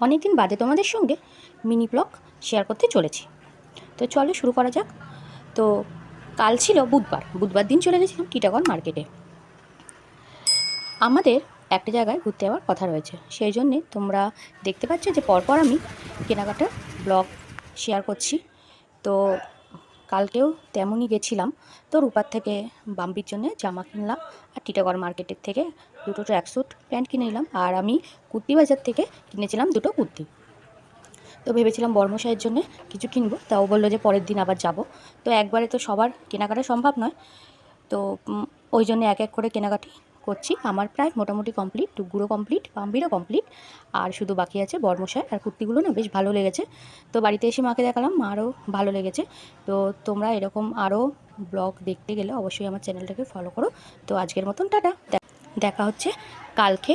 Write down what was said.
অনেক দিন বাদে তোমাদের সঙ্গে মিনি ব্লগ শেয়ার করতে চলেছি। তো চলো শুরু করা যাক। তো কাল ছিল বুধবার দিন চলে গেছিলাম টিটাগড় মার্কেটে। আমাদের একটা জায়গায় ঘুরতে যাওয়ার কথা রয়েছে, সেই জন্যে তোমরা দেখতে পাচ্ছ যে পরপর আমি কেনাকাটার ব্লগ শেয়ার করছি। তো কালকেও তেমনই গেছিলাম। তো রূপার থেকে বাম্বির জন্য জামা কিনলাম, আর টিটাগড় মার্কেটের থেকে দুটো ট্র্যাকস্যুট প্যান্ট কিনে নিলাম, আর আমি কুর্তি বাজার থেকে কিনেছিলাম দুটো কুর্তি। তো ভেবেছিলাম বর্মশাইয়ের জন্য কিছু কিনবো, তাও বললো যে পরের দিন আবার যাব। তো একবারে তো সবার কেনাকাটা সম্ভব নয়, তো ওই জন্য এক এক করে কেনাকাটি করছি। আমার প্রায় মোটামুটি কমপ্লিট, টুকগুলো কমপ্লিট, বাম্বিরও কমপ্লিট, আর শুধু বাকি আছে বর্মশাই। আর কুর্তিগুলো না বেশ ভালো লেগেছে, তো বাড়িতে এসে মাকে দেখালাম, মারও ভালো লেগেছে। তো তোমরা এরকম আরও ব্লগ দেখতে গেলে অবশ্যই আমার চ্যানেলটাকে ফলো করো। তো আজকের মতন টাটা, দেখা হচ্ছে কালকে